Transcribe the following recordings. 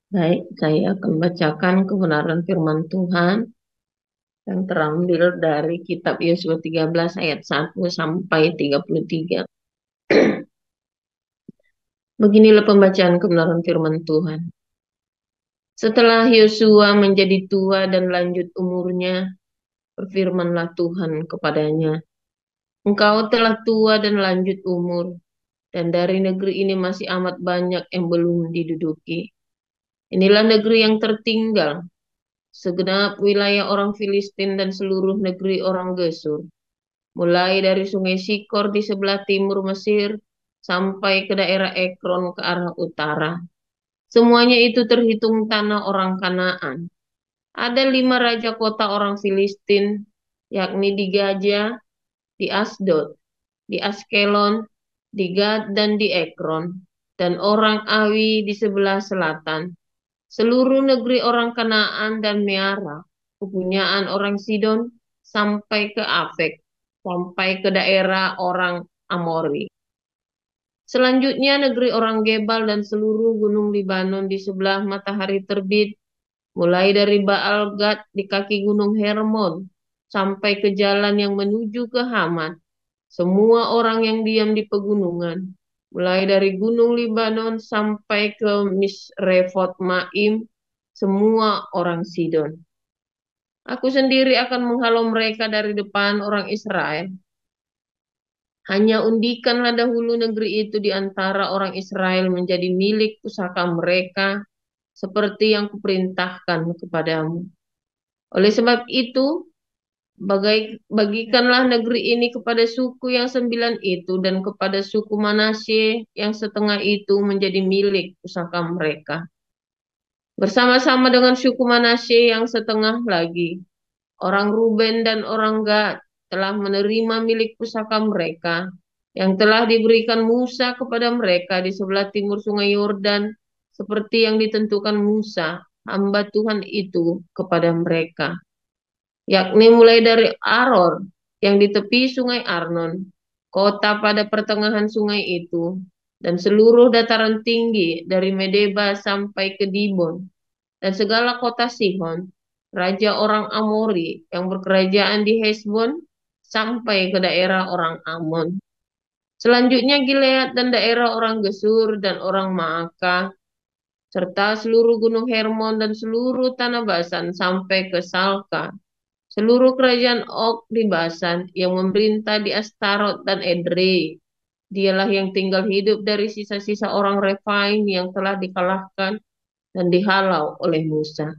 Baik, saya akan bacakan kebenaran firman Tuhan yang terambil dari kitab Yosua 13 ayat 1 sampai 33. Beginilah pembacaan kebenaran firman Tuhan. Setelah Yosua menjadi tua dan lanjut umurnya, berfirmanlah Tuhan kepadanya, "Engkau telah tua dan lanjut umur, dan dari negeri ini masih amat banyak yang belum diduduki. Inilah negeri yang tertinggal, segenap wilayah orang Filistin dan seluruh negeri orang Gesur, mulai dari sungai Sikor di sebelah timur Mesir sampai ke daerah Ekron ke arah utara. Semuanya itu terhitung tanah orang Kanaan. Ada 5 raja kota orang Filistin, yakni di Gaza, di Asdod, di Askelon, di Gad, dan di Ekron, dan orang Awi di sebelah selatan. Seluruh negeri orang Kanaan dan Meara, kepunyaan orang Sidon, sampai ke Afek, sampai ke daerah orang Amori. Selanjutnya negeri orang Gebal dan seluruh gunung Libanon di sebelah matahari terbit, mulai dari Baal Gad di kaki gunung Hermon, sampai ke jalan yang menuju ke Hamat. Semua orang yang diam di pegunungan, mulai dari gunung Libanon sampai ke Misrefot Maim, semua orang Sidon. Aku sendiri akan menghalau mereka dari depan orang Israel. Hanya undikanlah dahulu negeri itu di antara orang Israel menjadi milik pusaka mereka, seperti yang kuperintahkan kepadamu. Oleh sebab itu, bagikanlah negeri ini kepada suku yang 9 itu dan kepada suku Manasye yang setengah itu menjadi milik pusaka mereka. Bersama-sama dengan suku Manasye yang setengah lagi, orang Ruben dan orang Gad telah menerima milik pusaka mereka yang telah diberikan Musa kepada mereka di sebelah timur sungai Yordan, seperti yang ditentukan Musa, hamba Tuhan itu kepada mereka, yakni mulai dari Aror yang di tepi sungai Arnon, kota pada pertengahan sungai itu, dan seluruh dataran tinggi dari Medeba sampai ke Dibon, dan segala kota Sihon, raja orang Amori yang berkerajaan di Hesbon, sampai ke daerah orang Amon. Selanjutnya Gilead dan daerah orang Gesur dan orang Maaka, serta seluruh gunung Hermon dan seluruh tanah Basan sampai ke Salka. Seluruh kerajaan Og di Basan yang memerintah di Astarot dan Edrei. Dialah yang tinggal hidup dari sisa-sisa orang Refaim yang telah dikalahkan dan dihalau oleh Musa.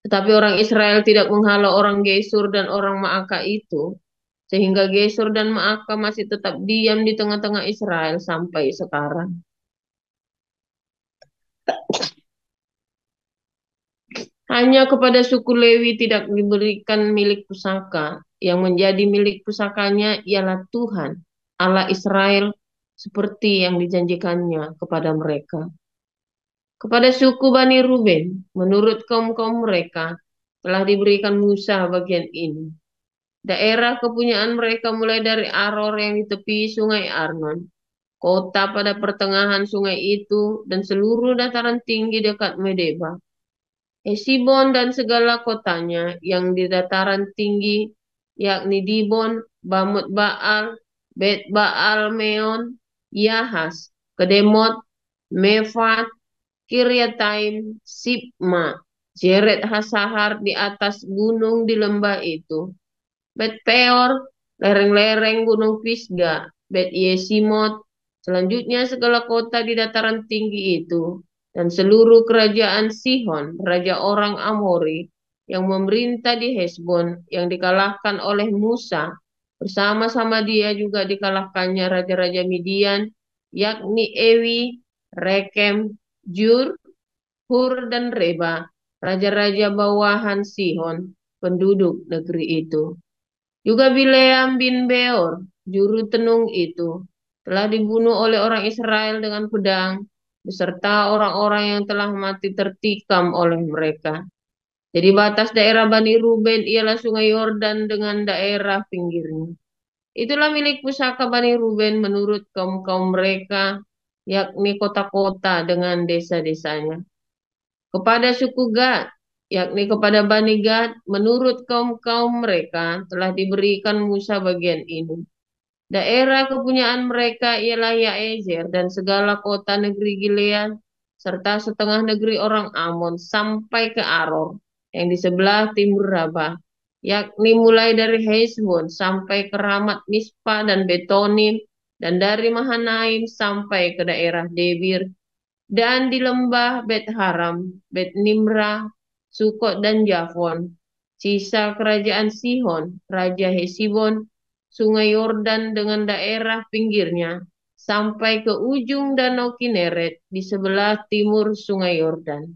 Tetapi orang Israel tidak menghalau orang Gesur dan orang Maaka itu, sehingga Gesur dan Maaka masih tetap diam di tengah-tengah Israel sampai sekarang. Hanya kepada suku Lewi tidak diberikan milik pusaka. Yang menjadi milik pusakanya ialah Tuhan, Allah Israel, seperti yang dijanjikannya kepada mereka. Kepada suku Bani Ruben, menurut kaum-kaum mereka, telah diberikan Musa bagian ini. Daerah kepunyaan mereka mulai dari Aror yang di tepi sungai Arnon, kota pada pertengahan sungai itu, dan seluruh dataran tinggi dekat Medeba. Hesibon dan segala kotanya yang di dataran tinggi, yakni Dibon, Bamut Baal, Bet Baal Meon, Yahas, Kedemot, Mefat, Kiryataim, Sibma, Jeret Hasahar di atas gunung di lembah itu, Bet Peor, lereng-lereng gunung Pisga, Bet Yesimot, selanjutnya segala kota di dataran tinggi itu, dan seluruh kerajaan Sihon, raja orang Amori, yang memerintah di Hesbon, yang dikalahkan oleh Musa, bersama-sama dia juga dikalahkannya raja-raja Midian, yakni Ewi, Rekem, Jur, Hur, dan Reba, raja-raja bawahan Sihon, penduduk negeri itu. Juga Bileam bin Beor, juru tenung itu, telah dibunuh oleh orang Israel dengan pedang, beserta orang-orang yang telah mati tertikam oleh mereka. Jadi batas daerah Bani Ruben ialah sungai Yordan dengan daerah pinggirnya. Itulah milik pusaka Bani Ruben menurut kaum-kaum mereka, yakni kota-kota dengan desa-desanya. Kepada suku Gad, yakni kepada Bani Gad, menurut kaum-kaum mereka telah diberikan Musa bagian ini. Daerah kepunyaan mereka ialah Yaezer dan segala kota negeri Gilead, serta setengah negeri orang Amon sampai ke Aror, yang di sebelah timur Rabah, yakni mulai dari Hesbon sampai ke Ramat Mispa dan Betonim, dan dari Mahanaim sampai ke daerah Debir, dan di lembah Bet Haram, Bet Nimrah, Sukot dan Javon, sisa kerajaan Sihon, Raja Hesibon, Sungai Yordan dengan daerah pinggirnya, sampai ke ujung Danau Kineret di sebelah timur Sungai Yordan.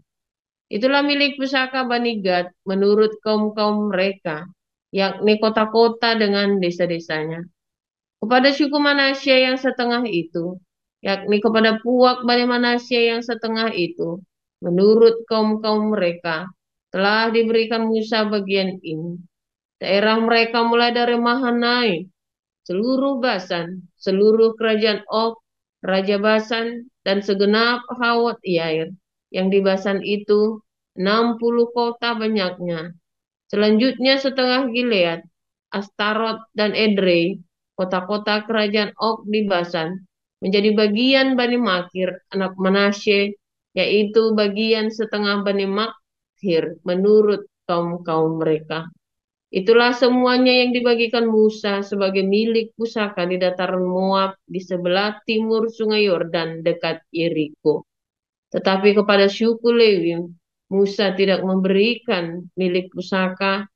Itulah milik pusaka Bani Gad menurut kaum-kaum mereka, yakni kota-kota dengan desa-desanya. Kepada suku Manasya yang setengah itu, yakni kepada puak Bani Manasya yang setengah itu, menurut kaum-kaum mereka, telah diberikan Musa bagian ini. Daerah mereka mulai dari Mahanaim, seluruh Basan, seluruh kerajaan Og, Raja Basan, dan segenap Hawot Yair, yang di Basan itu 60 kota banyaknya. Selanjutnya setengah Gilead, Astarot dan Edrei, kota-kota kerajaan Og di Basan, menjadi bagian Bani Makir, anak Manasye, yaitu bagian setengah Bani Makir menurut kaum-kaum mereka. Itulah semuanya yang dibagikan Musa sebagai milik pusaka di dataran Moab di sebelah timur Sungai Yordan dekat Yeriko. Tetapi kepada suku Lewi, Musa tidak memberikan milik pusaka.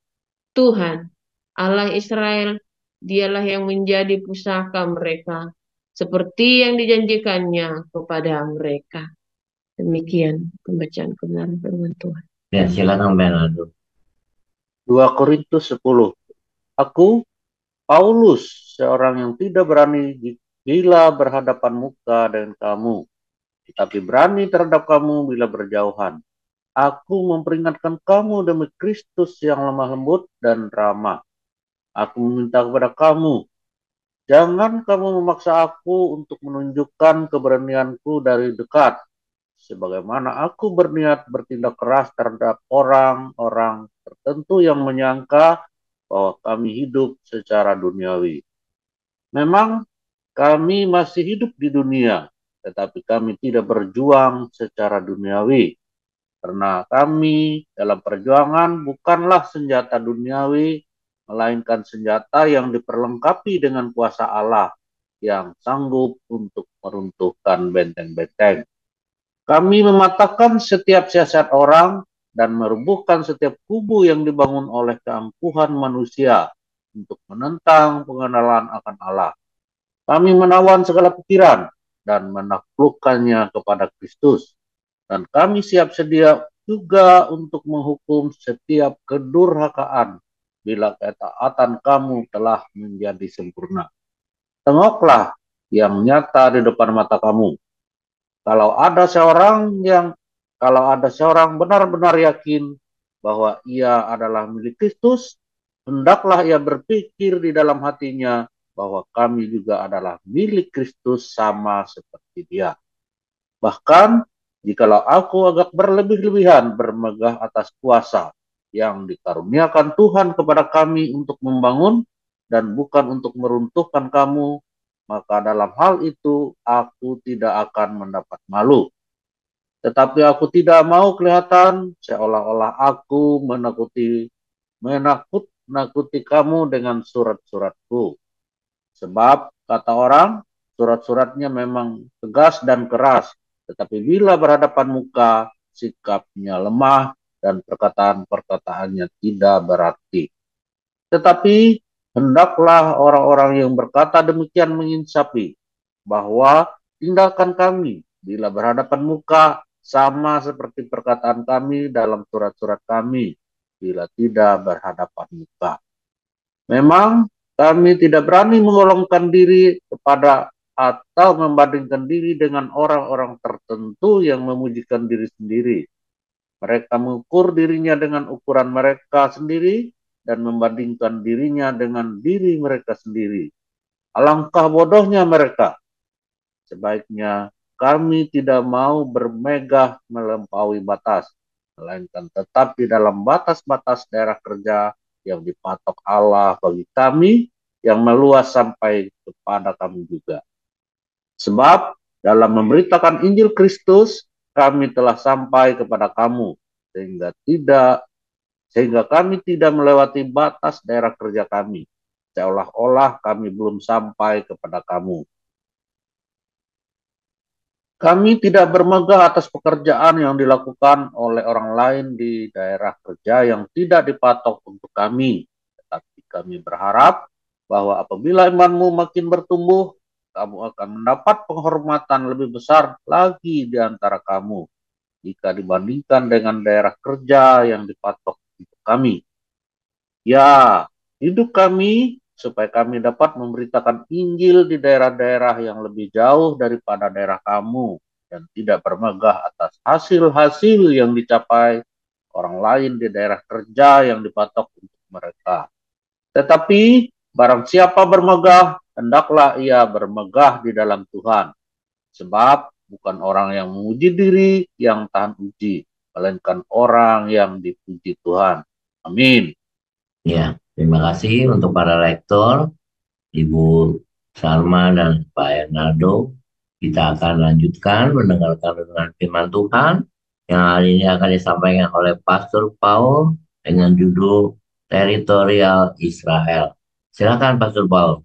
Tuhan, Allah Israel, dialah yang menjadi pusaka mereka, seperti yang dijanjikannya kepada mereka. Demikian pembacaan kebenaran firman Tuhan. Ya, silakan Bernardo. 2 Korintus 10. Aku, Paulus, seorang yang tidak berani bila berhadapan muka dengan kamu, tetapi berani terhadap kamu bila berjauhan. Aku memperingatkan kamu demi Kristus yang lemah lembut dan ramah. Aku meminta kepada kamu, jangan kamu memaksa aku untuk menunjukkan keberanianku dari dekat, sebagaimana aku berniat bertindak keras terhadap orang-orang tertentu yang menyangka bahwa kami hidup secara duniawi. Memang kami masih hidup di dunia, tetapi kami tidak berjuang secara duniawi. Karena kami dalam perjuangan bukanlah senjata duniawi, melainkan senjata yang diperlengkapi dengan kuasa Allah yang sanggup untuk meruntuhkan benteng-benteng. Kami mematahkan setiap siasat orang dan merubuhkan setiap kubu yang dibangun oleh keangkuhan manusia untuk menentang pengenalan akan Allah. Kami menawan segala pikiran dan menaklukkannya kepada Kristus. Dan kami siap sedia juga untuk menghukum setiap kedurhakaan bila ketaatan kamu telah menjadi sempurna. Tengoklah yang nyata di depan mata kamu. Kalau ada seorang benar-benar yakin bahwa ia adalah milik Kristus, hendaklah ia berpikir di dalam hatinya bahwa kami juga adalah milik Kristus sama seperti dia. Bahkan, jikalau aku agak berlebih-lebihan bermegah atas kuasa yang dikaruniakan Tuhan kepada kami untuk membangun dan bukan untuk meruntuhkan kamu, maka dalam hal itu aku tidak akan mendapat malu. Tetapi aku tidak mau kelihatan seolah-olah aku menakut-nakuti kamu dengan surat-suratku. Sebab, kata orang, surat-suratnya memang tegas dan keras, tetapi bila berhadapan muka, sikapnya lemah dan perkataan-perkataannya tidak berarti. Tetapi, hendaklah orang-orang yang berkata demikian menginsafi bahwa tindakan kami bila berhadapan muka sama seperti perkataan kami dalam surat-surat kami bila tidak berhadapan muka. Memang kami tidak berani menggolongkan diri kepada atau membandingkan diri dengan orang-orang tertentu yang memujikan diri sendiri. Mereka mengukur dirinya dengan ukuran mereka sendiri dan membandingkan dirinya dengan diri mereka sendiri. Alangkah bodohnya mereka. Sebaiknya kami tidak mau bermegah melampaui batas, melainkan tetap di dalam batas-batas daerah kerja yang dipatok Allah bagi kami, yang meluas sampai kepada kami juga. Sebab dalam memberitakan Injil Kristus, kami telah sampai kepada kamu, sehingga kami tidak melewati batas daerah kerja kami, seolah-olah kami belum sampai kepada kamu. Kami tidak bermegah atas pekerjaan yang dilakukan oleh orang lain di daerah kerja yang tidak dipatok untuk kami, tetapi kami berharap bahwa apabila imanmu makin bertumbuh, kamu akan mendapat penghormatan lebih besar lagi di antara kamu jika dibandingkan dengan daerah kerja yang dipatok untuk kami. Ya, hidup kami supaya kami dapat memberitakan Injil di daerah-daerah yang lebih jauh daripada daerah kamu, dan tidak bermegah atas hasil-hasil yang dicapai orang lain di daerah kerja yang dipatok untuk mereka. Tetapi barang siapa bermegah, hendaklah ia bermegah di dalam Tuhan. Sebab bukan orang yang memuji diri yang tahan uji, melainkan orang yang dipuji Tuhan. Amin. Ya, terima kasih untuk para lektor, Ibu Salma dan Pak Ernaldo. Kita akan lanjutkan mendengarkan renungan firman Tuhan yang hari ini akan disampaikan oleh Pastor Paul dengan judul Teritorial Israel. Silakan Pastor Paul.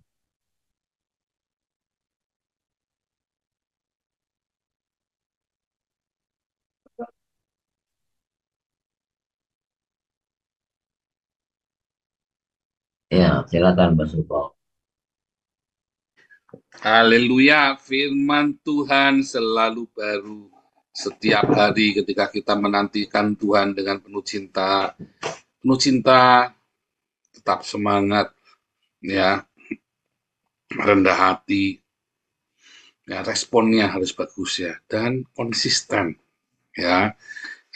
Ya, silakan Pastor Paul. Haleluya, firman Tuhan selalu baru. Setiap hari ketika kita menantikan Tuhan dengan penuh cinta, tetap semangat, ya, rendah hati, ya, responnya harus bagus ya, dan konsisten, ya.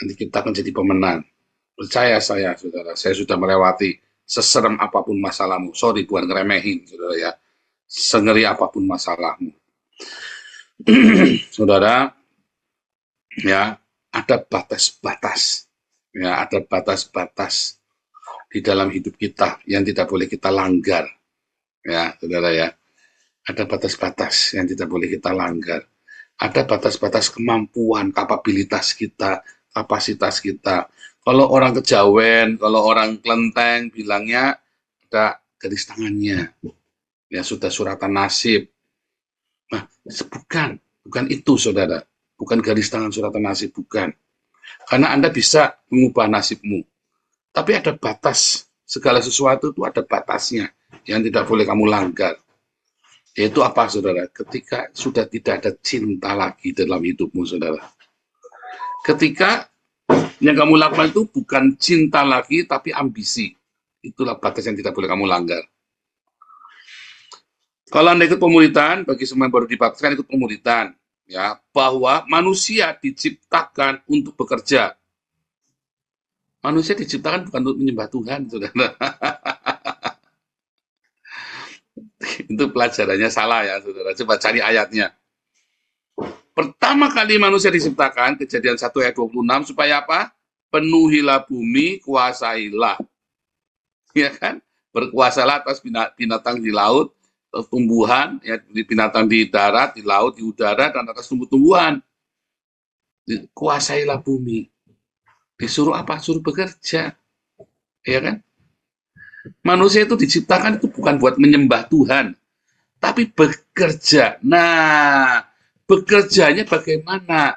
Nanti kita akan jadi pemenang. Percaya saya, saudara, saya sudah melewati seserem apapun masalahmu. Sorry, bukan ngeremehin, saudara ya. Sengeri apapun masalahmu. Saudara, ya, ada batas-batas. Ya, ada batas-batas di dalam hidup kita yang tidak boleh kita langgar. Ya, saudara ya. Ada batas-batas yang tidak boleh kita langgar. Ada batas-batas kemampuan, kapabilitas kita, kapasitas kita. Kalau orang kejawen, kalau orang kelenteng, bilangnya ada garis tangannya. Ya, sudah suratan nasib. Nah, bukan itu, saudara. Bukan garis tangan suratan nasib, bukan. Karena Anda bisa mengubah nasibmu. Tapi ada batas. Segala sesuatu itu ada batasnya yang tidak boleh kamu langgar. Yaitu apa, saudara? Ketika sudah tidak ada cinta lagi dalam hidupmu, saudara. Ketika yang kamu lakukan itu bukan cinta lagi, tapi ambisi. Itulah batas yang tidak boleh kamu langgar. Kalau Anda ikut pemuritan, bagi semua yang baru dibaptiskan ikut pemuritan, ya, bahwa manusia diciptakan untuk bekerja. Manusia diciptakan bukan untuk menyembah Tuhan, saudara. Itu pelajarannya salah ya, saudara. Coba cari ayatnya. Pertama kali manusia diciptakan, Kejadian 1 ayat 26, supaya apa? Penuhilah bumi, kuasailah. Ya kan? Berkuasalah atas binatang di laut, tumbuhan, ya, binatang di darat, di laut, di udara, dan atas tumbuh-tumbuhan. Kuasailah bumi. Disuruh apa? Suruh bekerja. Ya kan? Manusia itu diciptakan itu bukan buat menyembah Tuhan, tapi bekerja. Nah, bekerjanya bagaimana?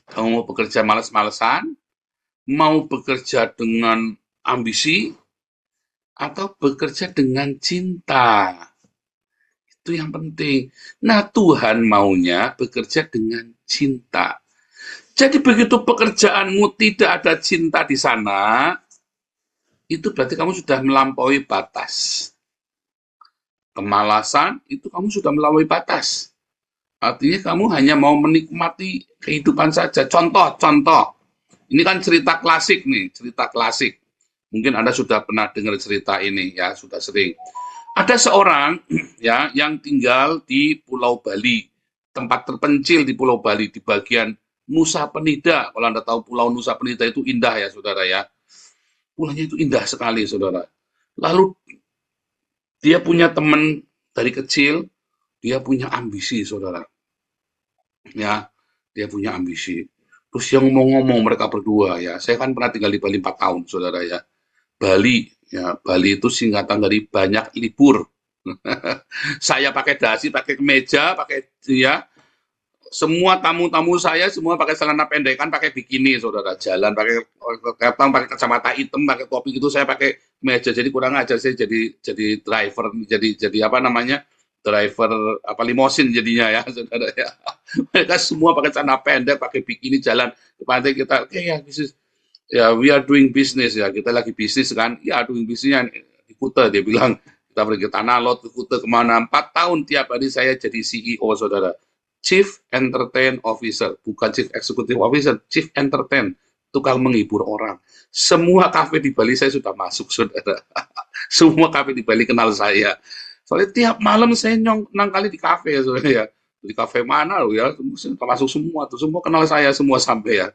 Kamu mau bekerja malas-malesan? Mau bekerja dengan ambisi? Atau bekerja dengan cinta? Itu yang penting. Nah, Tuhan maunya bekerja dengan cinta. Jadi begitu pekerjaanmu tidak ada cinta di sana, itu berarti kamu sudah melampaui batas. Kemalasan, itu kamu sudah melampaui batas. Artinya kamu hanya mau menikmati kehidupan saja. Contoh. Ini kan cerita klasik nih, cerita klasik. Mungkin Anda sudah pernah dengar cerita ini, ya, sudah sering. Ada seorang ya yang tinggal di Pulau Bali. tempat terpencil di Pulau Bali, di bagian Nusa Penida. Kalau Anda tahu Pulau Nusa Penida itu indah ya, saudara ya. Pulaunya itu indah sekali, saudara. Lalu dia punya teman dari kecil, dia punya ambisi, saudara. Ya, dia punya ambisi. Terus yang ngomong-ngomong mereka berdua ya, saya kan pernah tinggal di Bali 4 tahun, saudara ya. Bali, ya Bali itu singkatan dari banyak libur. Saya pakai dasi, pakai kemeja, pakai ya. Semua tamu-tamu saya semua pakai celana pendekan, pakai bikini, saudara. Jalan pakai pakai kacamata hitam, pakai topi gitu. Saya pakai meja. Jadi kurang ajar saya jadi driver, jadi apa namanya? Driver apa limosin jadinya ya, saudara ya. Mereka semua pakai celana pendek, pakai bikini jalan ke pantai kita. Oke ya, bisnis. Ya, we are doing business ya. Kita lagi bisnis kan. Ya, doing bisnisnya di Kuta dia bilang. Kita pergi ke Tanah Lot, ke Kuta kemana. 4 tahun tiap hari saya jadi CEO, saudara. Chief Entertain Officer, bukan Chief Executive Officer, Chief Entertain, tukang menghibur orang. Semua kafe di Bali saya sudah masuk, saudara. Semua kafe di Bali kenal saya. Soalnya tiap malam saya nangkali di kafe, saudara ya. Di kafe mana loh ya, sudah masuk semua tuh, semua kenal saya semua sampai ya.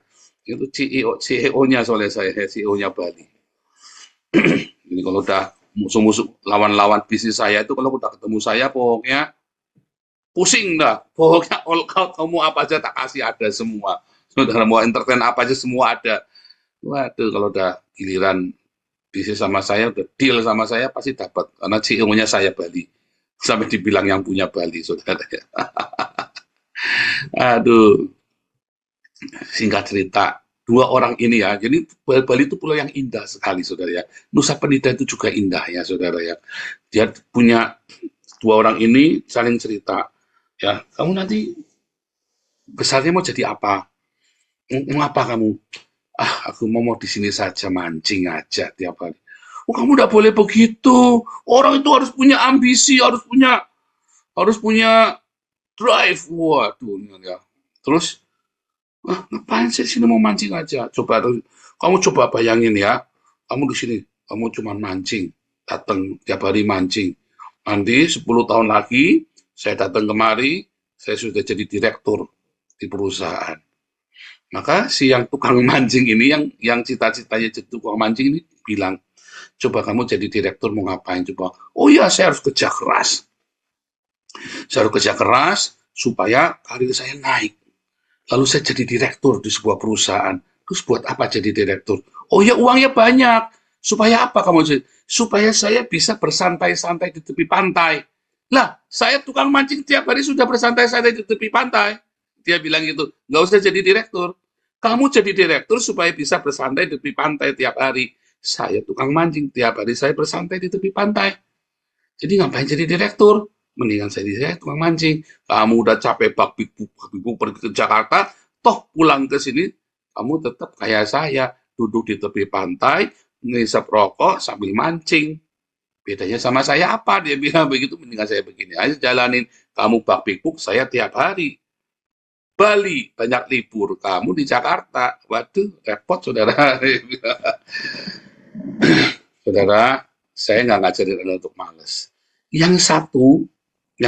Itu CEO-nya soalnya saya, CEO-nya Bali. Ini kalau udah musuh-musuh lawan-lawan bisnis saya itu kalau udah ketemu saya pokoknya pusing dah. Pokoknya kalau kamu apa aja tak kasih ada semua. Saudara mau entertain apa aja semua ada. Waduh, kalau udah giliran bisnis sama saya, udah deal sama saya pasti dapat. Karena CEO-nya saya Bali. Sampai dibilang yang punya Bali, saudara. Aduh, singkat cerita, 2 orang ini ya. Jadi Bali itu pulau yang indah sekali, saudara ya. Nusa Penida itu juga indah ya, saudara ya. Dia punya 2 orang ini saling cerita. Ya, kamu nanti besarnya mau jadi apa? Mau apa kamu? Ah, aku mau di sini saja mancing aja tiap hari. Oh, kamu tidak boleh begitu. Orang itu harus punya ambisi, harus punya drive. Waduh, ya. Terus, ngapain sih sini mau mancing aja? Kamu coba bayangin ya. Kamu di sini, kamu cuma mancing, datang tiap hari mancing. Nanti 10 tahun lagi, saya datang kemari, saya sudah jadi direktur di perusahaan. Maka si yang tukang mancing ini, yang cita-citanya jadi tukang mancing ini bilang, coba kamu jadi direktur mau ngapain coba? Oh ya, saya harus kerja keras. Saya harus kerja keras supaya karir saya naik. Lalu saya jadi direktur di sebuah perusahaan. Terus buat apa jadi direktur? Oh ya, uangnya banyak. Supaya apa kamu jadi? Supaya saya bisa bersantai-santai di tepi pantai. Lah, saya tukang mancing tiap hari sudah bersantai-santai di tepi pantai. Dia bilang gitu, nggak usah jadi direktur. Kamu jadi direktur supaya bisa bersantai di tepi pantai tiap hari. Saya tukang mancing tiap hari saya bersantai di tepi pantai. Jadi ngapain jadi direktur? Mendingan saya tukang mancing. Kamu udah capek bak-bik-buk pergi ke Jakarta, toh pulang ke sini, kamu tetap kayak saya, duduk di tepi pantai, ngisap rokok sambil mancing. Bedanya sama saya apa? Dia bilang begitu, mendingan saya begini aja jalanin. Kamu bak-bik-buk, saya tiap hari. Bali, banyak libur. Kamu di Jakarta. Waduh, repot, saudara. Saudara, saya nggak ngajarin Anda untuk males. Yang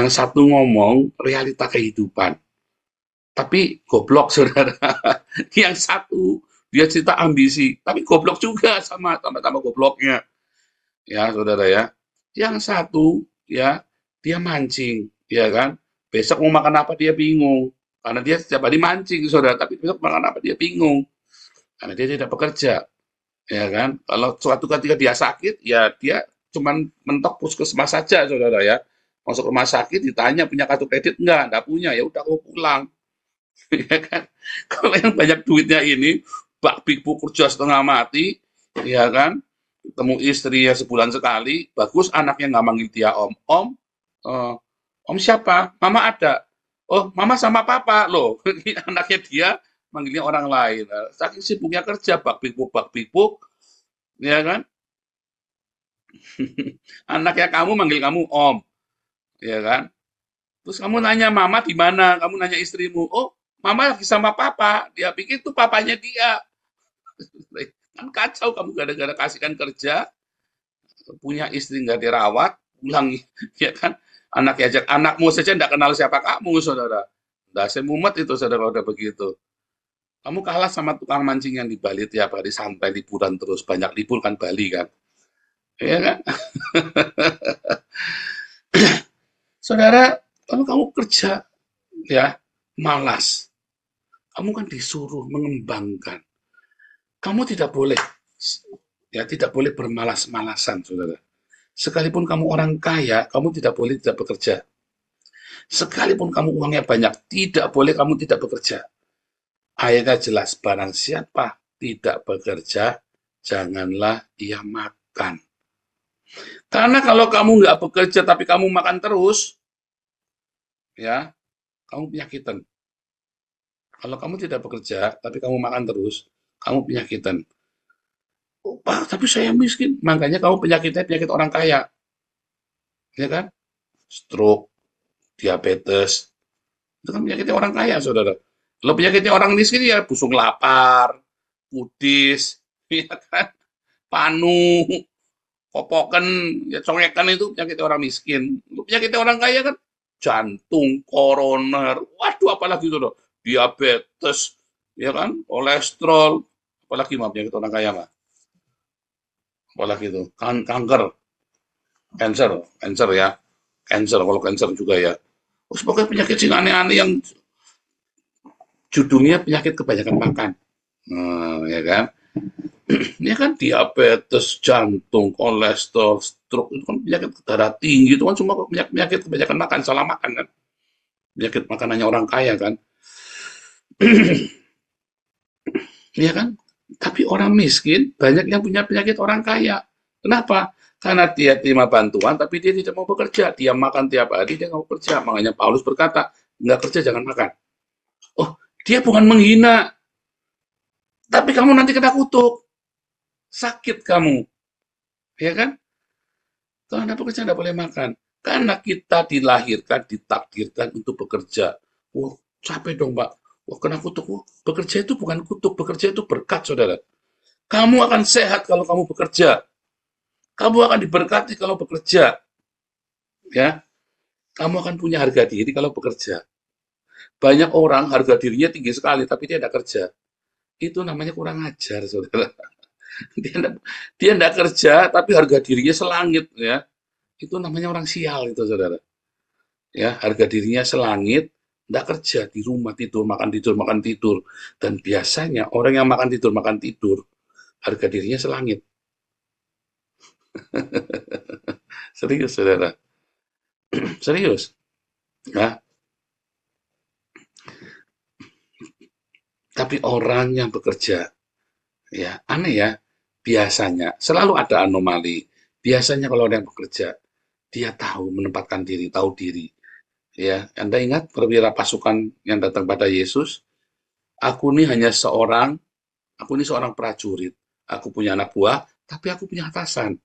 satu ngomong realita kehidupan. Tapi goblok, saudara. Yang satu, dia cerita ambisi. Tapi goblok juga sama-sama gobloknya. Ya, saudara ya. Yang satu, ya, dia mancing. Ya kan? Besok mau makan apa dia bingung. Karena dia setiap hari mancing, saudara. Tapi besok makan apa dia bingung. Karena dia tidak bekerja. Ya kan? Kalau suatu ketika dia sakit, ya dia cuman mentok puskesmas saja, saudara ya. Masuk rumah sakit ditanya punya kartu kredit enggak punya, ya udah aku pulang. Ya kan? Kalau yang banyak duitnya ini, bak pikbu kerja setengah mati, ya kan? Ketemu istri ya sebulan sekali, bagus anaknya nggak manggil dia om, om siapa? Mama ada. Oh, mama sama papa loh. Anaknya dia manggilnya orang lain. Saking sibuknya kerja, bak pikbuk, ya kan? Anaknya kamu manggil kamu om, ya kan? Terus kamu nanya mama di mana? Kamu nanya istrimu, oh mama lagi sama papa. Dia pikir itu papanya dia. Kan kacau kamu gara-gara kasihkan kerja, punya istri nggak dirawat, pulang, ya kan? Anakmu saja nggak kenal siapa kamu, saudara. Nah, saya mumet itu saudara udah begitu. Kamu kalah sama tukang mancing yang di Bali tiap hari santai liburan terus. Banyak libur kan Bali kan. Iya kan? Saudara, kalau kamu kerja ya malas, kamu kan disuruh mengembangkan. Kamu tidak boleh tidak boleh bermalas-malasan, saudara. Sekalipun kamu orang kaya, kamu tidak boleh tidak bekerja. Sekalipun kamu uangnya banyak, tidak boleh kamu tidak bekerja. Ayatnya jelas, barang siapa tidak bekerja, janganlah ia makan. Karena kalau kamu nggak bekerja tapi kamu makan terus, ya, kamu penyakitan. Kalau kamu tidak bekerja tapi kamu makan terus, kamu penyakitan. Oh, Pak, tapi saya miskin. Makanya kamu penyakitnya penyakit orang kaya. Ya kan? Stroke, diabetes. Itu kan penyakitnya orang kaya, saudara. Kalau penyakitnya orang miskin ya busung lapar, kudis, ya kan? Panu, kopokan, ya congekan itu penyakitnya orang miskin. Penyakitnya orang kaya kan jantung, koroner, waduh apalagi itu loh, diabetes, ya kan, kolesterol, apalagi mah penyakit orang kaya mah, apalagi itu kanker, cancer ya, cancer kalau cancer juga ya. Terus pokoknya penyakit sing aneh-aneh yang judulnya penyakit kebanyakan makan. Ya kan? Ini kan diabetes, jantung, kolesterol, stroke, itu kan penyakit darah tinggi, itu kan semua penyakit kebanyakan makan, salah makan kan. Penyakit makanannya orang kaya kan. Iya kan? Tapi orang miskin banyak yang punya penyakit orang kaya. Kenapa? Karena dia terima bantuan, tapi dia tidak mau bekerja. Dia makan tiap hari, dia nggak mau bekerja. Makanya Paulus berkata, nggak kerja jangan makan. Oh, dia bukan menghina, tapi kamu nanti kena kutuk. Sakit kamu. Ya kan? Kalau Anda bekerja, Anda boleh makan. Karena kita dilahirkan, ditakdirkan untuk bekerja. Wah, capek dong, Pak. Wah, kena kutuk. Wah, bekerja itu bukan kutuk, bekerja itu berkat, saudara. Kamu akan sehat kalau kamu bekerja. Kamu akan diberkati kalau bekerja. Ya, kamu akan punya harga diri kalau bekerja. Banyak orang harga dirinya tinggi sekali, tapi dia tidak kerja. Itu namanya kurang ajar, saudara. Dia tidak kerja, tapi harga dirinya selangit, ya. Itu namanya orang sial, itu, saudara. Ya, harga dirinya selangit, tidak kerja, di rumah tidur, makan tidur, makan tidur. Dan biasanya orang yang makan tidur, harga dirinya selangit. Serius, saudara. Serius. Ya. Tapi orang yang bekerja, ya aneh ya, biasanya selalu ada anomali. Biasanya kalau orang yang bekerja, dia tahu menempatkan diri, tahu diri. Ya, Anda ingat perwira pasukan yang datang pada Yesus? Aku ini seorang prajurit. Aku punya anak buah, tapi aku punya atasan.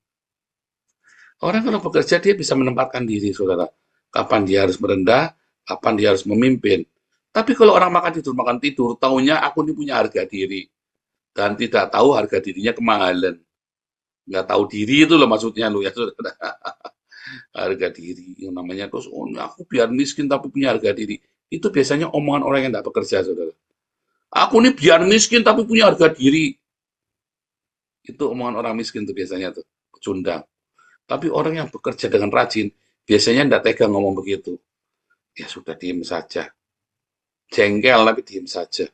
Orang kalau bekerja dia bisa menempatkan diri, saudara. Kapan dia harus merendah, kapan dia harus memimpin. Tapi kalau orang makan tidur, taunya aku ini punya harga diri. Dan tidak tahu harga dirinya kemahalan. Nggak tahu diri itu loh maksudnya lo ya, saudara. Harga diri yang namanya terus, oh aku biar miskin tapi punya harga diri. Itu biasanya omongan orang yang tidak bekerja, saudara. Aku ini biar miskin tapi punya harga diri. Itu omongan orang miskin tuh biasanya tuh, pecundang. Tapi orang yang bekerja dengan rajin, biasanya tidak tega ngomong begitu. Ya sudah, diem saja. Jengkel tapi diem saja.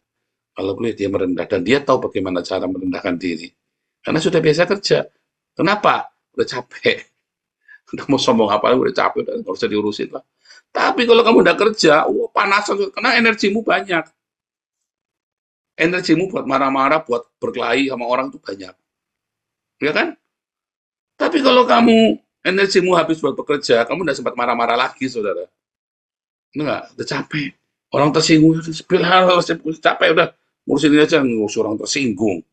Kalau boleh dia merendah. Dan dia tahu bagaimana cara merendahkan diri. Karena sudah biasa kerja. Kenapa? Udah capek. Udah mau sombong apa, udah capek, udah nggak usah diurusin lah. Tapi kalau kamu udah kerja, panas, karena energimu banyak. Energimu buat marah-marah, buat berkelahi sama orang itu banyak. Ya kan? Tapi kalau kamu energimu habis buat bekerja, kamu udah sempat marah-marah lagi, saudara. Enggak, udah capek. Orang tersinggung, capek udah. Ngurusin ini aja, ngurus orang tersinggung.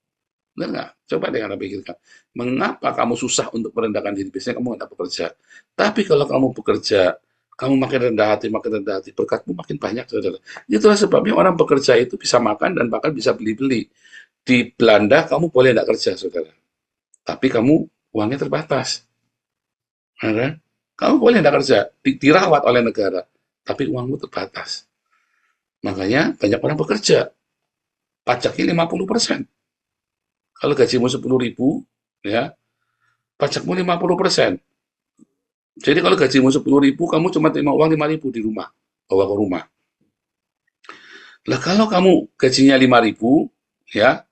Benar nggak? Coba deh Anda pikirkan. Mengapa kamu susah untuk merendahkan diri? Biasanya kamu nggak bekerja. Tapi kalau kamu bekerja, kamu makin rendah hati, berkatmu makin banyak, saudara. Itulah sebabnya orang bekerja itu bisa makan dan bahkan bisa beli-beli. Di Belanda, kamu boleh nggak kerja, saudara. Tapi kamu uangnya terbatas. Kan? Kamu boleh nggak kerja, dirawat oleh negara, tapi uangmu terbatas. Makanya banyak orang bekerja, pajaknya 50%. Kalau gajimu 10.000, ya, pajakmu 50%. Jadi kalau gajimu 10.000, kamu cuma terima uang 5.000 di rumah, bawa ke rumah. Lah kalau kamu gajinya 5.000, ya,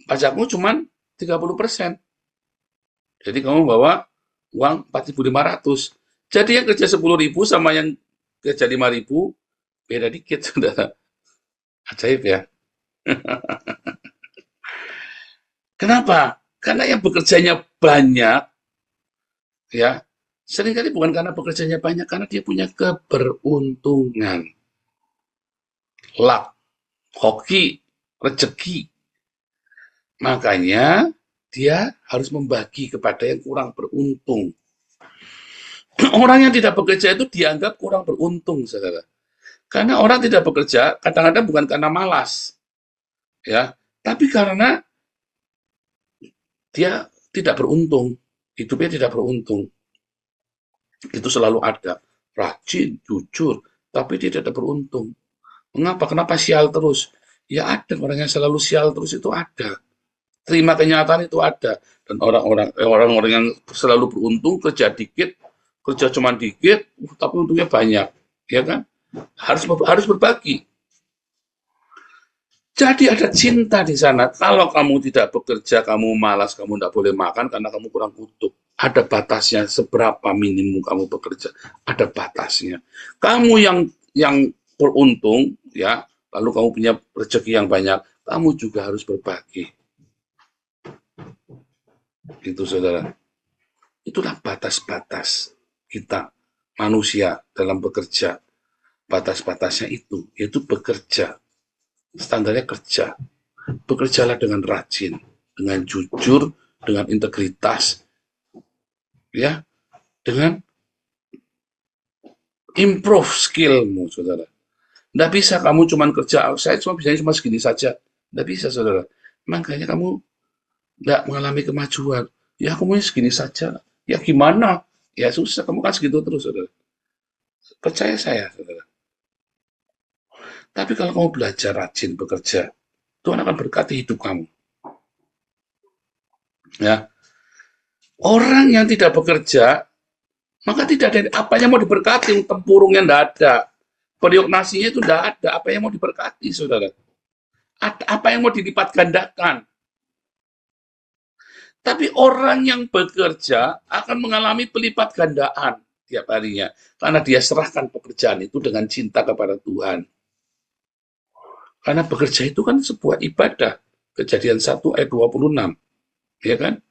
pajakmu cuma 30%. Jadi kamu bawa uang 4.500. Jadi yang kerja 10.000 sama yang kerja 5.000, beda dikit, saudara. Ajaib ya. Kenapa? Karena yang bekerjanya banyak, ya, seringkali bukan karena bekerjanya banyak, karena dia punya keberuntungan. Luck, hoki, rezeki. Makanya dia harus membagi kepada yang kurang beruntung. Orang yang tidak bekerja itu dianggap kurang beruntung, saudara. Karena orang tidak bekerja kadang-kadang bukan karena malas, ya, tapi karena dia tidak beruntung, hidupnya tidak beruntung. Itu selalu ada, rajin, jujur, tapi dia tidak beruntung. Mengapa? Kenapa sial terus? Ya ada orang yang selalu sial terus, itu ada. Terima kenyataan itu ada. Dan orang-orang yang selalu beruntung, kerja dikit, kerja cuma dikit, tapi untungnya banyak, ya kan? Harus berbagi. Jadi ada cinta di sana. Kalau kamu tidak bekerja, kamu malas, kamu tidak boleh makan karena kamu kurang kutuk. Ada batasnya seberapa minimum kamu bekerja. Ada batasnya. Kamu yang beruntung, ya, lalu kamu punya rezeki yang banyak, kamu juga harus berbagi. Itu, saudara. Itulah batas-batas kita manusia dalam bekerja. Batas-batasnya itu, yaitu bekerja. Standarnya kerja. Bekerjalah dengan rajin, dengan jujur, dengan integritas, ya, dengan improve skillmu, saudara. Tidak bisa kamu cuma kerja, saya cuma segini saja. Tidak bisa, saudara. Makanya kamu tidak mengalami kemajuan. Ya, kamu segini saja. Ya, gimana? Ya, susah. Kamu kan segitu terus, saudara. Percaya saya, saudara. Tapi kalau kamu belajar rajin bekerja, Tuhan akan berkati hidup kamu. Ya, orang yang tidak bekerja, maka tidak ada apa yang mau diberkati, tempurungnya tidak ada, periuk nasinya itu tidak ada, apa yang mau diberkati, saudara? Apa yang mau dilipat gandakan? Tapi orang yang bekerja akan mengalami pelipat gandaan tiap harinya, karena dia serahkan pekerjaan itu dengan cinta kepada Tuhan. Karena bekerja itu kan sebuah ibadah. Kejadian 1 ayat 26, ya kan?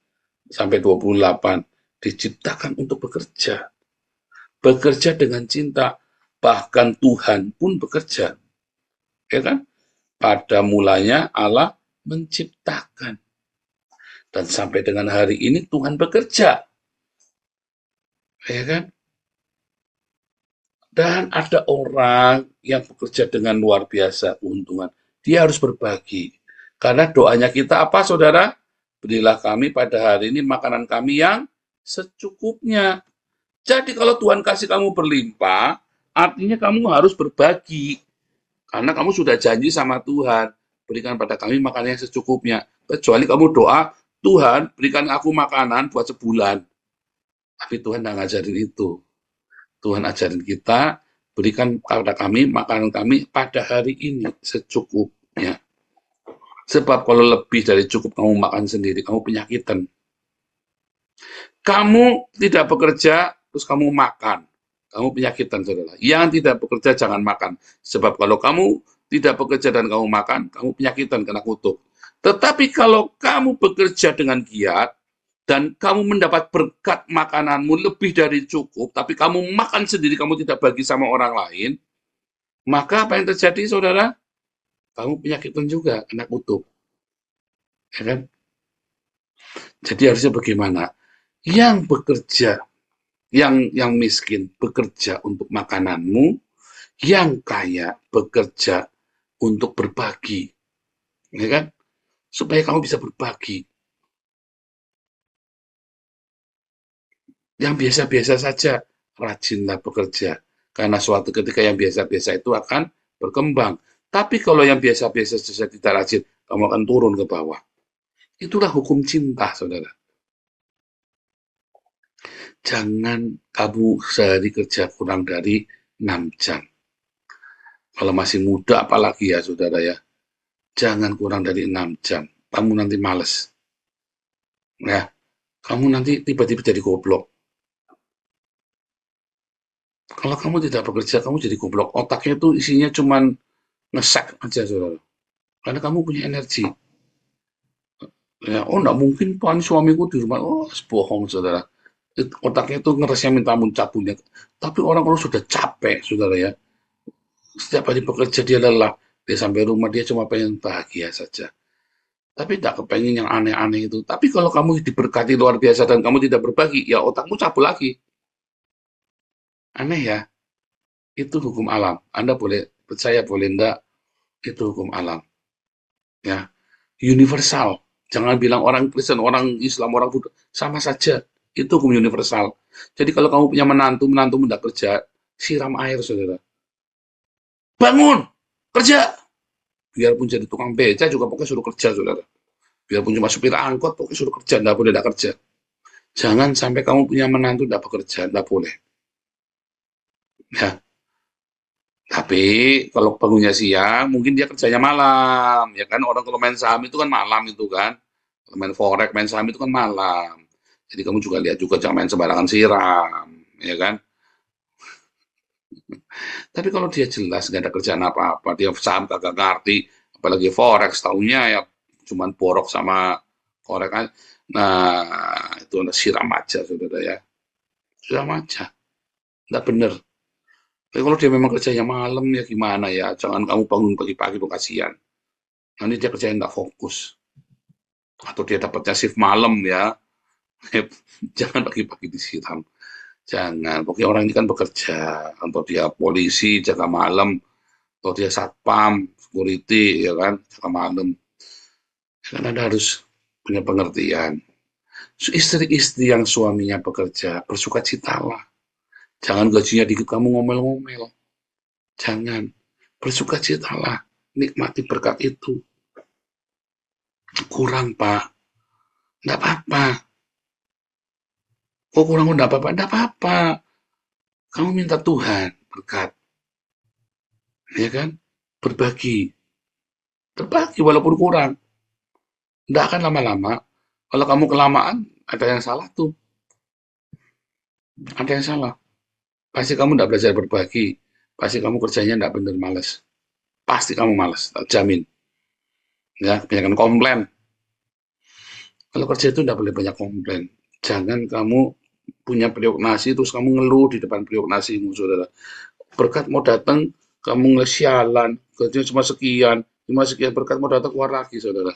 Sampai 28, diciptakan untuk bekerja. Bekerja dengan cinta, bahkan Tuhan pun bekerja. Ya kan? Pada mulanya Allah menciptakan. Dan sampai dengan hari ini Tuhan bekerja. Ya kan? Dan ada orang yang bekerja dengan luar biasa keuntungan. Dia harus berbagi. Karena doanya kita apa, saudara? Berilah kami pada hari ini makanan kami yang secukupnya. Jadi kalau Tuhan kasih kamu berlimpah, artinya kamu harus berbagi. Karena kamu sudah janji sama Tuhan, berikan pada kami makanan yang secukupnya. Kecuali kamu doa, Tuhan berikan aku makanan buat sebulan. Tapi Tuhan tidak ngajarin itu. Tuhan ajarin kita, berikan kepada kami makanan kami pada hari ini secukupnya. Sebab kalau lebih dari cukup kamu makan sendiri, kamu penyakitan. Kamu tidak bekerja, terus kamu makan. Kamu penyakitan, saudara. Yang tidak bekerja jangan makan. Sebab kalau kamu tidak bekerja dan kamu makan, kamu penyakitan, kena kutuk. Tetapi kalau kamu bekerja dengan giat, dan kamu mendapat berkat makananmu lebih dari cukup, tapi kamu makan sendiri, kamu tidak bagi sama orang lain, maka apa yang terjadi, saudara? Kamu penyakitan juga, kena kutuk. Ya kan? Jadi harusnya bagaimana? Yang bekerja, yang miskin bekerja untuk makananmu, yang kaya bekerja untuk berbagi. Ya kan? Supaya kamu bisa berbagi. Yang biasa-biasa saja, rajinlah bekerja. Karena suatu ketika yang biasa-biasa itu akan berkembang. Tapi kalau yang biasa-biasa saja tidak rajin, kamu akan turun ke bawah. Itulah hukum cinta, saudara. Jangan kamu sehari kerja kurang dari 6 jam. Kalau masih muda apalagi ya, saudara ya. Jangan kurang dari 6 jam. Kamu nanti males. Ya, kamu nanti tiba-tiba jadi goblok. Kalau kamu tidak bekerja, kamu jadi goblok. Otaknya itu isinya cuman ngesek aja, saudara. Karena kamu punya energi. Ya, oh enggak mungkin Pak, suamiku di rumah. Oh, bohong, saudara. Otaknya itu ngeresnya minta ampun cabutnya. Tapi orang kalau sudah capek, saudara ya. Setiap hari bekerja dia lelah. Dia sampai rumah dia cuma pengen bahagia saja. Tapi tidak kepengen yang aneh-aneh itu. Tapi kalau kamu diberkati luar biasa dan kamu tidak berbagi, ya otakmu cabut lagi. Aneh ya. Itu hukum alam. Anda boleh percaya, boleh enggak. Itu hukum alam. Ya, universal. Jangan bilang orang Kristen, orang Islam, orang Buddha. Sama saja. Itu hukum universal. Jadi kalau kamu punya menantu tidak kerja, siram air, saudara. Bangun! Kerja! Biarpun jadi tukang beca juga pokoknya suruh kerja, saudara. Biarpun cuma supir angkot, pokoknya suruh kerja. Tidak boleh tidak kerja. Jangan sampai kamu punya menantu tidak bekerja. Tidak boleh. Ya. Tapi kalau bangunnya siang, mungkin dia kerjanya malam. Ya kan, orang kalau main saham itu kan malam itu kan. Kalau main forex, main saham itu kan malam. Jadi kamu juga lihat juga jangan main sembarangan siram. Ya kan. Tapi kalau dia jelas nggak ada kerjaan apa-apa, dia saham kagak ngerti, apalagi forex, tahunya ya cuman borok sama forex kan. Nah, itu siram aja, saudara ya. Siram aja. Nggak bener. Tapi kalau dia memang kerjanya malam, ya gimana ya? Jangan kamu bangun pagi-pagi, tuh kasihan. Nanti dia kerjanya nggak fokus. Atau dia dapatnya shift malam ya. Jangan pagi-pagi disiram. Jangan. Pokoknya orang ini kan bekerja. Atau dia polisi, jaga malam. Atau dia satpam, security, ya kan, jaga malam. Kan Anda harus punya pengertian. Istri-istri yang suaminya bekerja, bersukacitalah. Jangan gajinya dikit kamu ngomel-ngomel. Jangan. Bersukacitalah. Nikmati berkat itu. Kurang, Pak. Enggak apa-apa. Oh, kurang enggak apa-apa. Enggak apa-apa. Kamu minta Tuhan berkat. Ya kan? Berbagi. Berbagi walaupun kurang. Enggak akan lama-lama. Kalau kamu kelamaan, ada yang salah tuh. Ada yang salah. Pasti kamu enggak belajar berbagi. Pasti kamu kerjanya enggak bener, males. Pasti kamu males, tak jamin. Ya, kebanyakan komplain. Kalau kerja itu enggak boleh banyak komplain. Jangan kamu punya periuk nasi terus kamu ngeluh di depan periuk nasimu, saudara. Berkat mau datang, kamu ngesialan, gajinya cuma sekian berkat mau datang keluar lagi, saudara.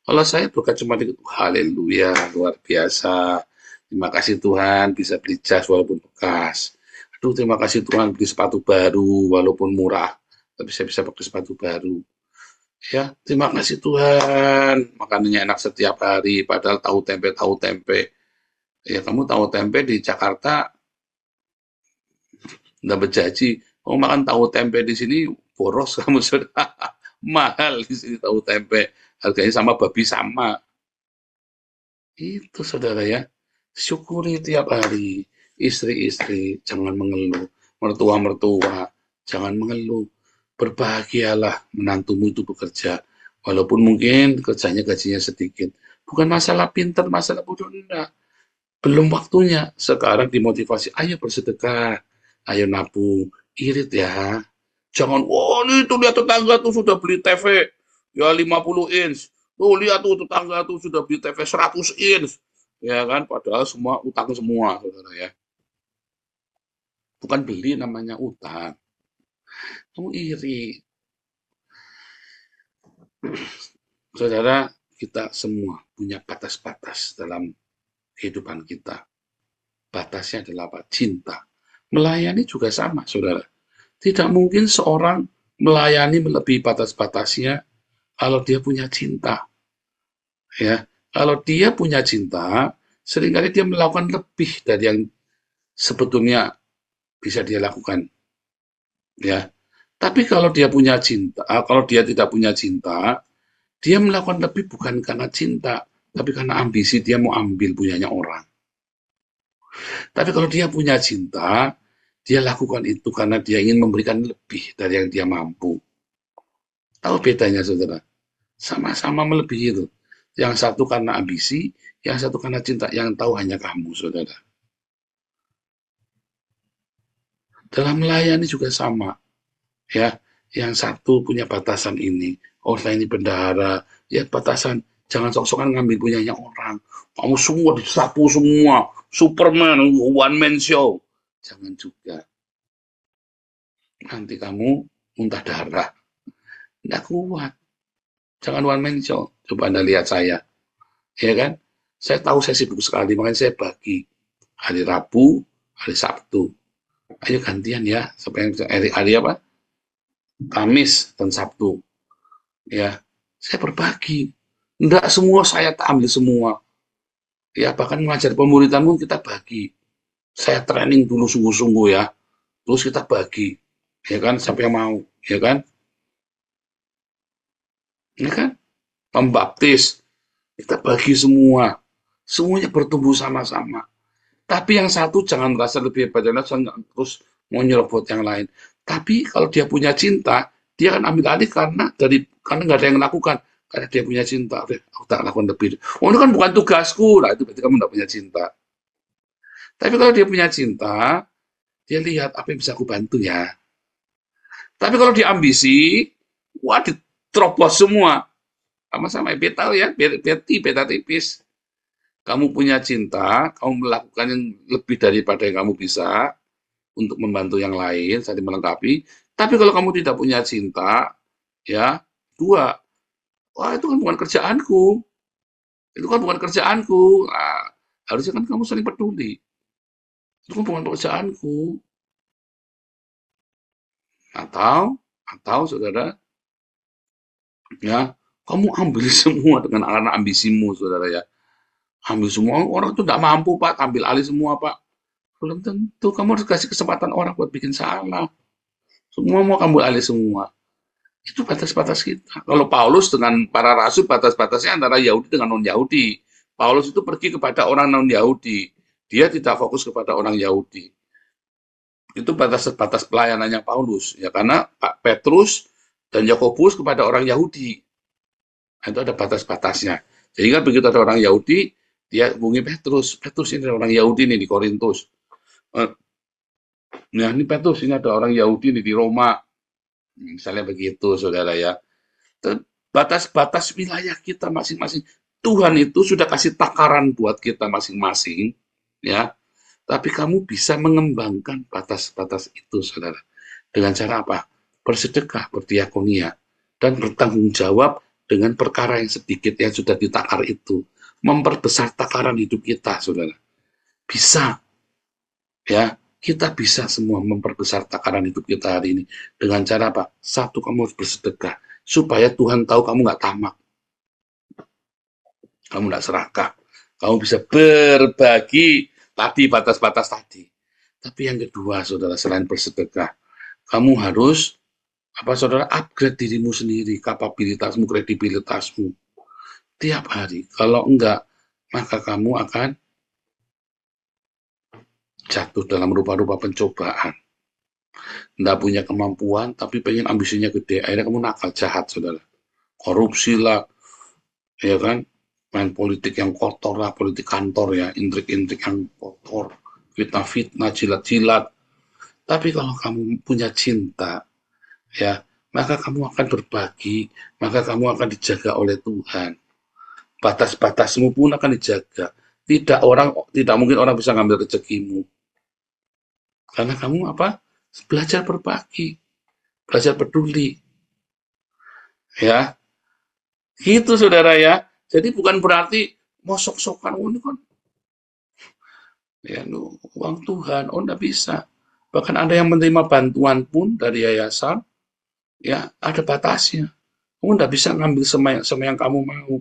Kalau saya berkat cuma dikit, haleluya, luar biasa. Terima kasih Tuhan bisa beli jas walaupun bekas. Aduh, terima kasih Tuhan beli sepatu baru walaupun murah, tapi saya bisa pakai sepatu baru. Ya, terima kasih Tuhan. Makanannya enak setiap hari, padahal tahu tempe. Ya, kamu tahu tempe di Jakarta nggak berjanji. Oh, makan tahu tempe di sini boros kamu sudah mahal di sini tahu tempe. Harganya sama babi sama. Itu saudara ya. Syukuri tiap hari. Istri-istri jangan mengeluh. Mertua-mertua jangan mengeluh. Berbahagialah menantumu itu bekerja. Walaupun mungkin kerjanya gajinya sedikit. Bukan masalah pintar, masalah bodoh, enggak. Belum waktunya. Sekarang dimotivasi. Ayo bersedekah. Ayo nabung. Irit ya. Jangan, wah itu lihat tetangga tuh sudah beli TV. Ya 50 inch. Tuh lihat tuh tetangga tuh sudah beli TV 100 inch. Ya kan, padahal semua utang semua, saudara ya. Bukan beli namanya utang. Kamu iri. Saudara, kita semua punya batas-batas dalam kehidupan kita. Batasnya adalah apa? Cinta. Melayani juga sama, saudara. Tidak mungkin seorang melayani melebihi batas-batasnya kalau dia punya cinta. Ya, kalau dia punya cinta, seringkali dia melakukan lebih dari yang sebetulnya bisa dia lakukan. Ya, Tapi kalau dia punya cinta, kalau dia tidak punya cinta, dia melakukan lebih bukan karena cinta, tapi karena ambisi dia mau ambil punyanya orang. Tapi kalau dia punya cinta, dia lakukan itu karena dia ingin memberikan lebih dari yang dia mampu. Tahu bedanya, saudara? Sama-sama melebihi itu. Yang satu karena ambisi, yang satu karena cinta. Yang tahu hanya kamu, saudara. Dalam melayani juga sama, ya. Yang satu punya batasan ini. Oh, saya ini bendahara. Ya, batasan. Jangan sok-sokan ngambil punyanya orang. Kamu semua disapu semua. Superman, one man show. Jangan juga. Nanti kamu muntah darah. Nggak kuat. Jangan one man show. Coba Anda lihat saya. Ya kan? Saya tahu saya sibuk sekali. Makanya saya bagi. Hari Rabu, hari Sabtu. Ayo gantian ya. Sampai hari apa? Kamis dan Sabtu. Ya, saya berbagi. Enggak semua saya ambil semua. Ya, bahkan mengajar pemuridan pun kita bagi. Saya training dulu sungguh-sungguh ya. Terus kita bagi. Ya kan, siapa yang mau. Ya kan? Ya kan? Pembaptis. Kita bagi semua. Semuanya bertumbuh sama-sama. Tapi yang satu jangan merasa lebih hebat terus mau nyerobot yang lain. Tapi kalau dia punya cinta, dia akan ambil alih karena nggak ada yang lakukan. Karena dia punya cinta, aku tak lakukan lebih. Oh, itu kan bukan tugasku. Nah, itu berarti kamu nggak punya cinta. Tapi kalau dia punya cinta, dia lihat apa yang bisa aku bantu ya. Tapi kalau dia ambisi, wah diterobos semua. Sama-sama, beta tahu ya, beta tipis. Kamu punya cinta, kamu melakukan yang lebih daripada yang kamu bisa untuk membantu yang lain, saling melengkapi. Tapi kalau kamu tidak punya cinta, ya, dua, wah itu kan bukan kerjaanku. Itu kan bukan kerjaanku. Nah, harusnya kan kamu saling peduli. Itu kan bukan pekerjaanku. Atau saudara, ya, kamu ambil semua dengan anak ambisimu, saudara ya. Ambil semua, orang itu tidak mampu, Pak. Ambil alih semua, Pak. Belum tentu. Kamu harus kasih kesempatan orang buat bikin salah. Semua mau kamu alih semua. Itu batas-batas kita. Kalau Paulus dengan para rasul, batas-batasnya antara Yahudi dengan non-Yahudi. Paulus itu pergi kepada orang non-Yahudi. Dia tidak fokus kepada orang Yahudi. Itu batas-batas pelayanannya Paulus. Ya, karena Pak Petrus dan Yakobus kepada orang Yahudi. Itu ada batas-batasnya. Jadi kan begitu ada orang Yahudi, dia hubungi Petrus. Petrus ini orang Yahudi nih di Korintus. Nah, ini Petrus, ini ada orang Yahudi nih di Roma. Misalnya begitu, saudara ya. Batas-batas wilayah kita masing-masing. Tuhan itu sudah kasih takaran buat kita masing-masing, ya. Tapi kamu bisa mengembangkan batas-batas itu, saudara. Dengan cara apa? Bersedekah, berdiakonia, dan bertanggung jawab dengan perkara yang sedikit yang sudah ditakar itu. Memperbesar takaran hidup kita, saudara. Bisa, ya. Kita bisa semua memperbesar takaran hidup kita hari ini. Dengan cara apa? Satu, kamu harus bersedekah. Supaya Tuhan tahu kamu nggak tamak. Kamu nggak serakah. Kamu bisa berbagi tadi, batas-batas tadi. Tapi yang kedua, saudara, selain bersedekah, kamu harus, saudara, upgrade dirimu sendiri, kapabilitasmu, kredibilitasmu. Tiap hari. Kalau enggak, maka kamu akan jatuh dalam rupa-rupa pencobaan. Nggak punya kemampuan, tapi pengen ambisinya gede. Akhirnya kamu nakal, jahat, saudara. Korupsi lah, ya kan? Main politik yang kotor lah, politik kantor ya, intrik-intrik yang kotor, fitnah-fitnah, jilat-jilat. Tapi kalau kamu punya cinta, ya, maka kamu akan berbagi, maka kamu akan dijaga oleh Tuhan. Batas-batasmu pun akan dijaga. Tidak mungkin orang bisa ngambil rezekimu. Karena kamu belajar berbagi, belajar peduli. Ya. Gitu, saudara ya. Jadi bukan berarti mau sok-sokan ini kan. Ya, uang Tuhan, enggak bisa. Bahkan ada yang menerima bantuan pun dari yayasan, ya, ada batasnya. Kamu enggak bisa ngambil sama yang kamu mau.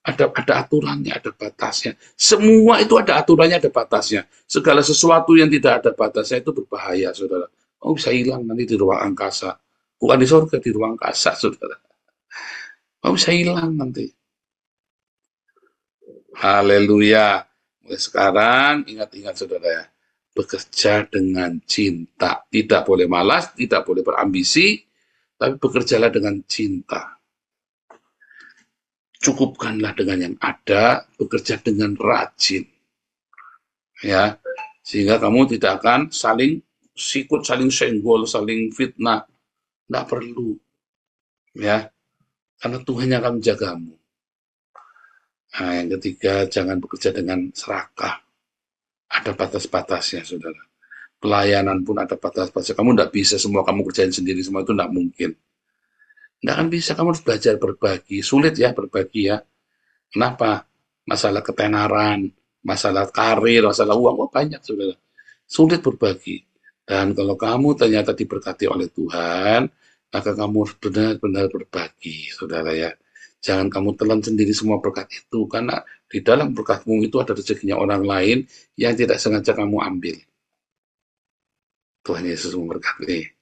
Ada aturannya, ada batasnya. Semua itu ada aturannya, ada batasnya. Segala sesuatu yang tidak ada batasnya itu berbahaya, saudara. Kamu bisa hilang nanti di ruang angkasa. Bukan di surga, di ruang kasar, saudara. Kamu bisa hilang nanti. Haleluya. Mulai sekarang, ingat-ingat saudara ya. Bekerja dengan cinta. Tidak boleh malas, tidak boleh berambisi, tapi bekerjalah dengan cinta. Cukupkanlah dengan yang ada, bekerja dengan rajin. Ya, sehingga kamu tidak akan saling sikut, saling senggol, saling fitnah. Tidak perlu. Ya, karena Tuhan yang akan menjagamu. Nah, yang ketiga, jangan bekerja dengan serakah. Ada batas-batasnya, saudara. Pelayanan pun ada batas-batasnya. Kamu tidak bisa semua kamu kerjain sendiri, semua itu tidak mungkin. Tidak akan bisa, kamu harus belajar berbagi. Sulit ya berbagi ya. Kenapa? Masalah ketenaran, masalah karir, masalah uang, banyak saudara. Sulit berbagi. Dan kalau kamu ternyata diberkati oleh Tuhan, maka kamu harus benar-benar berbagi, saudara ya. Jangan kamu telan sendiri semua berkat itu, karena di dalam berkatmu itu ada rezekinya orang lain yang tidak sengaja kamu ambil. Tuhan Yesus memberkati.